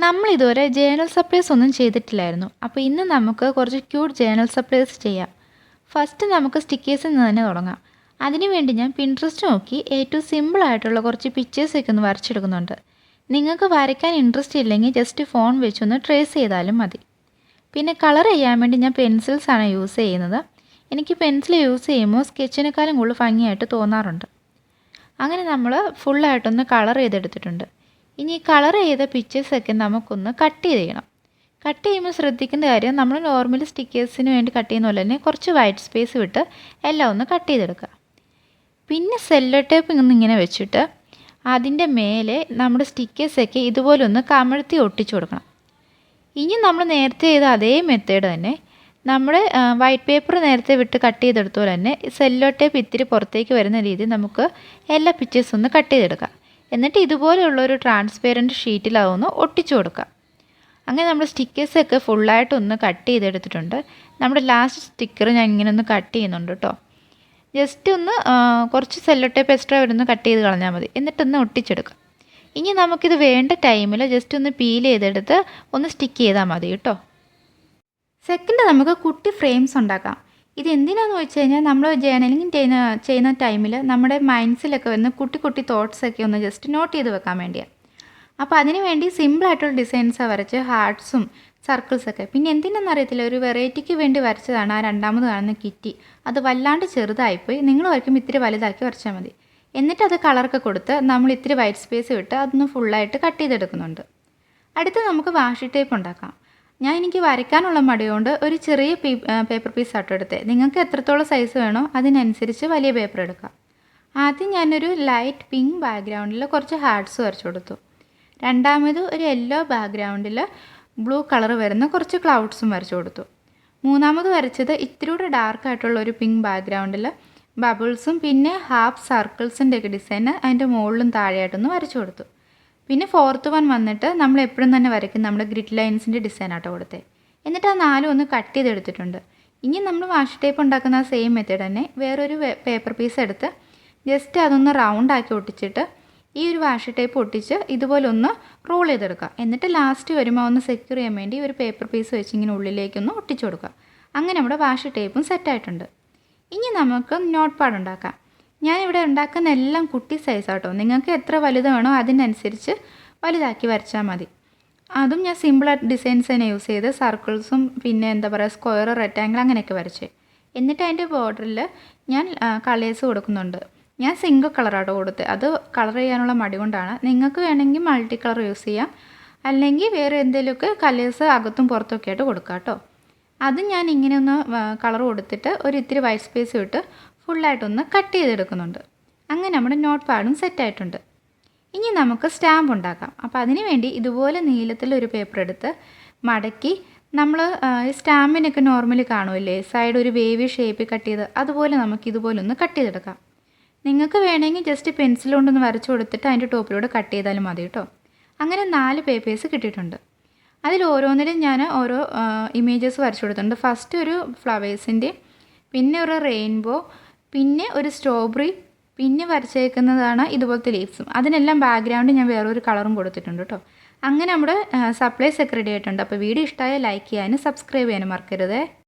നമ്മൾ ഇതുവരെ journal supplies ഒന്നും ചെയ്തിട്ടില്ലായിരുന്നു. അപ്പോൾ ഇന്ന് നമുക്ക് കുറച്ച് ക്യൂട്ട് ജേണൽ സപ്ലൈസ് ചെയ്യാം. ഫസ്റ്റ് നമുക്ക് സ്റ്റിക്കേഴ്സിൽ നിന്ന് തന്നെ തുടങ്ങാം. അതിനുവേണ്ടി ഞാൻ പിൻട്രസ്റ്റ് നോക്കി ഏറ്റവും സിമ്പിളായിട്ടുള്ള കുറച്ച് പിക്ചേഴ്സൊക്കെ ഒന്ന് വരച്ചെടുക്കുന്നുണ്ട്. നിങ്ങൾക്ക് വരയ്ക്കാൻ ഇൻട്രസ്റ്റ് ഇല്ലെങ്കിൽ ജസ്റ്റ് ഫോൺ വെച്ചൊന്ന് ട്രേസ് ചെയ്താലും മതി. പിന്നെ കളർ ചെയ്യാൻ വേണ്ടി ഞാൻ പെൻസിൽസാണ് യൂസ് ചെയ്യുന്നത്. എനിക്ക് പെൻസിൽ യൂസ് ചെയ്യുമ്പോൾ സ്കെച്ചിനേക്കാളും കൂടുതൽ ഭംഗിയായിട്ട് തോന്നാറുണ്ട്. അങ്ങനെ നമ്മൾ ഫുള്ളായിട്ടൊന്ന് കളർ ചെയ്തെടുത്തിട്ടുണ്ട്. ഇനി കളർ ചെയ്ത പിക്ചേഴ്സൊക്കെ നമുക്കൊന്ന് കട്ട് ചെയ്യണം. കട്ട് ചെയ്യുമ്പോൾ ശ്രദ്ധിക്കേണ്ട കാര്യം, നമ്മൾ നോർമലി സ്റ്റിക്കേഴ്സിന് വേണ്ടി കട്ട് ചെയ്യുന്ന പോലെ തന്നെ കുറച്ച് വൈറ്റ് സ്പേസ് വിട്ട് എല്ലാം ഒന്ന് കട്ട് ചെയ്തെടുക്കുക. പിന്നെ സെല്ലോ ടേപ്പ് ഇങ്ങനെ വെച്ചിട്ട് അതിൻ്റെ മേലെ നമ്മുടെ സ്റ്റിക്കേഴ്സൊക്കെ ഇതുപോലെ ഒന്ന് കമഴ്ത്തി ഒട്ടിച്ചു കൊടുക്കണം. ഇനി നമ്മൾ നേരത്തെ ചെയ്ത അതേ മെത്തേഡ് തന്നെ നമ്മുടെ വൈറ്റ് പേപ്പർ നേരത്തെ വിട്ട് കട്ട് ചെയ്തെടുത്തപോലെ തന്നെ സെല്ലോ ടേപ്പ് ഇത്തിരി പുറത്തേക്ക് വരുന്ന രീതിയിൽ നമുക്ക് എല്ലാ പിക്ചേഴ്സും ഒന്ന് കട്ട് ചെയ്തെടുക്കാം. എന്നിട്ട് ഇതുപോലെയുള്ളൊരു ട്രാൻസ്പെറൻറ്റ് ഷീറ്റിലാവുന്ന ഒട്ടിച്ചു കൊടുക്കുക. അങ്ങനെ നമ്മുടെ സ്റ്റിക്കേഴ്സൊക്കെ ഫുള്ളായിട്ടൊന്ന് കട്ട് ചെയ്തെടുത്തിട്ടുണ്ട്. നമ്മുടെ ലാസ്റ്റ് സ്റ്റിക്കർ ഞാൻ ഇങ്ങനെ ഒന്ന് കട്ട് ചെയ്യുന്നുണ്ട് കേട്ടോ. ജസ്റ്റ് ഒന്ന് കുറച്ച് സെല്ലോ ടേപ്പ് എക്സ്ട്രാ വരുന്ന കട്ട് ചെയ്ത് കളഞ്ഞാൽ മതി. എന്നിട്ടൊന്ന് ഒട്ടിച്ചെടുക്കുക. ഇനി നമുക്കിത് വേണ്ട ടൈമിൽ ജസ്റ്റ് ഒന്ന് പീൽ ചെയ്തെടുത്ത് ഒന്ന് സ്റ്റിക്ക് ചെയ്താൽ മതി കേട്ടോ. സെക്കൻഡ് നമുക്ക് കുട്ടി ഫ്രെയിംസ് ഉണ്ടാക്കാം. ഇത് എന്തിനാണെന്ന് വെച്ച് കഴിഞ്ഞാൽ നമ്മൾ ജേർണലിംഗ് ചെയ്യുന്ന ടൈമിൽ നമ്മുടെ മൈൻഡ്സിലൊക്കെ വരുന്ന കുട്ടി കുട്ടി തോട്ട്സൊക്കെ ഒന്ന് ജസ്റ്റ് നോട്ട് ചെയ്ത് വെക്കാൻ വേണ്ടിയാണ്. അപ്പോൾ അതിന് വേണ്ടി സിമ്പിളായിട്ടുള്ള ഡിസൈൻസാണ് വരച്ച് ഹാർട്ട്സും സർക്കിൾസൊക്കെ. പിന്നെ എന്തിനാണെന്ന് അറിയത്തില്ല, ഒരു വെറൈറ്റിക്ക് വേണ്ടി വരച്ചതാണ് ആ രണ്ടാമത് കാണുന്ന കിറ്റി. അത് വല്ലാണ്ട് ചെറുതായിപ്പോയി. നിങ്ങൾ വരയ്ക്കുമ്പോൾ ഇത്തിരി വലുതാക്കി വരച്ചാൽ മതി. എന്നിട്ട് അത് കളറൊക്കെ കൊടുത്ത് നമ്മൾ ഇത്തിരി വൈറ്റ് സ്പേസ് വിട്ട് അതൊന്ന് ഫുള്ളായിട്ട് കട്ട് ചെയ്തെടുക്കുന്നുണ്ട്. അടുത്ത് നമുക്ക് വാഷി ടേപ്പ് ഉണ്ടാക്കാം. എനിക്ക് വരയ്ക്കാനുള്ള മടിയുണ്ട് ഒരു ചെറിയ പേപ്പർ പീസ് ആട്ടോ എടുത്തത്. നിങ്ങൾക്ക് എത്രത്തോളം സൈസ് വേണോ അതിനനുസരിച്ച് വലിയ പേപ്പർ എടുക്കാം. ആദ്യം ഞാനൊരു ലൈറ്റ് പിങ്ക് ബാക്ക്ഗ്രൗണ്ടിൽ കുറച്ച് ഹാർട്ട്സ് വരച്ചു കൊടുത്തു. രണ്ടാമത് ഒരു യെല്ലോ ബാക്ക്ഗ്രൗണ്ടിൽ ബ്ലൂ കളർ വരുന്ന കുറച്ച് ക്ലൗഡ്സും വരച്ചു കൊടുത്തു. മൂന്നാമത് വരച്ചത് ഇത്തിരി കൂടെ ഡാർക്കായിട്ടുള്ള ഒരു പിങ്ക് ബാക്ക്ഗ്രൗണ്ടിൽ ബബിൾസും പിന്നെ ഹാഫ് സർക്കിൾസിൻ്റെയൊക്കെ ഡിസൈൻ അതിൻ്റെ മുകളിലും താഴെയായിട്ടൊന്ന് വരച്ചു കൊടുത്തു. പിന്നെ ഫോർത്ത് വൺ വന്നിട്ട് നമ്മൾ എപ്പോഴും തന്നെ വരയ്ക്കും നമ്മുടെ ഗ്രിഡ് ലൈൻസിൻ്റെ ഡിസൈൻ ആട്ടോ കൊടുത്തത്. എന്നിട്ട് ആ നാലും ഒന്ന് കട്ട് ചെയ്തെടുത്തിട്ടുണ്ട്. ഇനി നമ്മൾ വാഷി ടേപ്പ് ഉണ്ടാക്കുന്ന ആ സെയിം മെത്തേഡ് തന്നെ വേറൊരു പേപ്പർ പീസ് എടുത്ത് ജസ്റ്റ് അതൊന്ന് റൗണ്ടാക്കി ഒട്ടിച്ചിട്ട് ഈ ഒരു വാഷി ടേപ്പ് ഒട്ടിച്ച് ഇതുപോലെ ഒന്ന് റോൾ ചെയ്തെടുക്കുക. എന്നിട്ട് ലാസ്റ്റ് വരുമ്പോൾ ഒന്ന് സെക്യൂർ ചെയ്യാൻ വേണ്ടി ഒരു പേപ്പർ പീസ് വെച്ച് ഇങ്ങനെ ഉള്ളിലേക്കൊന്ന് ഒട്ടിച്ചു കൊടുക്കുക. അങ്ങനെ നമ്മുടെ വാഷി ടേപ്പും സെറ്റായിട്ടുണ്ട്. ഇനി നമുക്ക് നോട്ട് പാഡ് ഉണ്ടാക്കാം. ഞാനിവിടെ ഉണ്ടാക്കുന്ന എല്ലാം കുട്ടി സൈസാട്ടോ. നിങ്ങൾക്ക് എത്ര വലുത് വേണോ അതിനനുസരിച്ച് വലുതാക്കി വരച്ചാൽ മതി. അതും ഞാൻ സിമ്പിളായിട്ട് ഡിസൈൻസ് തന്നെ യൂസ് ചെയ്ത് സർക്കിൾസും പിന്നെ സ്ക്വയർ റെക്റ്റാങ്കിൾ അങ്ങനെയൊക്കെ വരച്ച്. എന്നിട്ട് അതിൻ്റെ ബോർഡറിൽ ഞാൻ കളേഴ്സ് കൊടുക്കുന്നുണ്ട്. ഞാൻ സിംഗിൾ കളറാട്ടോ കൊടുത്തത്. അത് കളർ ചെയ്യാനുള്ള മടി കൊണ്ടാണ്. നിങ്ങൾക്ക് വേണമെങ്കിൽ മൾട്ടി കളർ യൂസ് ചെയ്യാം, അല്ലെങ്കിൽ വേറെ എന്തെങ്കിലുമൊക്കെ കളേഴ്സ് അകത്തും പുറത്തൊക്കെ ആയിട്ട് കൊടുക്കാം കേട്ടോ. അത് ഞാൻ ഇങ്ങനെ ഒന്ന് കളർ കൊടുത്തിട്ട് ഒരു ഇത്തിരി വൈറ്റ് സ്പേസ് വിട്ട് ഫുള്ളായിട്ടൊന്ന് കട്ട് ചെയ്തെടുക്കുന്നുണ്ട്. അങ്ങനെ നമ്മുടെ നോട്ട് പാഡും സെറ്റായിട്ടുണ്ട്. ഇനി നമുക്ക് സ്റ്റാമ്പ് ഉണ്ടാക്കാം. അപ്പോൾ അതിന് വേണ്ടി ഇതുപോലെ നീളത്തിലൊരു പേപ്പർ എടുത്ത് മടക്കി നമ്മൾ സ്റ്റാമ്പിനൊക്കെ നോർമലി കാണുമല്ലേ സൈഡ് ഒരു വേവി ഷേപ്പിൽ കട്ട് ചെയ്ത്, അതുപോലെ നമുക്ക് ഇതുപോലെ ഒന്ന് കട്ട് ചെയ്തെടുക്കാം. നിങ്ങൾക്ക് വേണമെങ്കിൽ ജസ്റ്റ് പെൻസിൽ കൊണ്ടൊന്ന് വരച്ചു കൊടുത്തിട്ട് അതിൻ്റെ ടോപ്പിലൂടെ കട്ട് ചെയ്താലും മതി കേട്ടോ. അങ്ങനെ 4 പേപ്പേഴ്സ് കിട്ടിയിട്ടുണ്ട്. അതിൽ ഓരോന്നിലും ഞാൻ ഓരോ ഇമേജസ് വരച്ചു കൊടുത്തിട്ടുണ്ട്. ഫസ്റ്റ് ഒരു ഫ്ലവേഴ്സിൻ്റെ, പിന്നെ ഒരു റെയിൻബോ, പിന്നെ ഒരു സ്ട്രോബെറി, പിന്നെ വരച്ചേക്കുന്നതാണ് ഇതുപോലത്തെ ലീവ്സും. അതിനെല്ലാം ബാക്ക്ഗ്രൗണ്ട് ഞാൻ വേറൊരു കളറും കൊടുത്തിട്ടുണ്ട് കേട്ടോ. അങ്ങനെ നമ്മുടെ സപ്ലൈസ് ഒക്കെ റെഡി ആയിട്ടുണ്ട്. അപ്പോൾ വീഡിയോ ഇഷ്ടമായ ലൈക്ക് ചെയ്യാനും സബ്സ്ക്രൈബ് ചെയ്യാനും മറക്കരുതേ.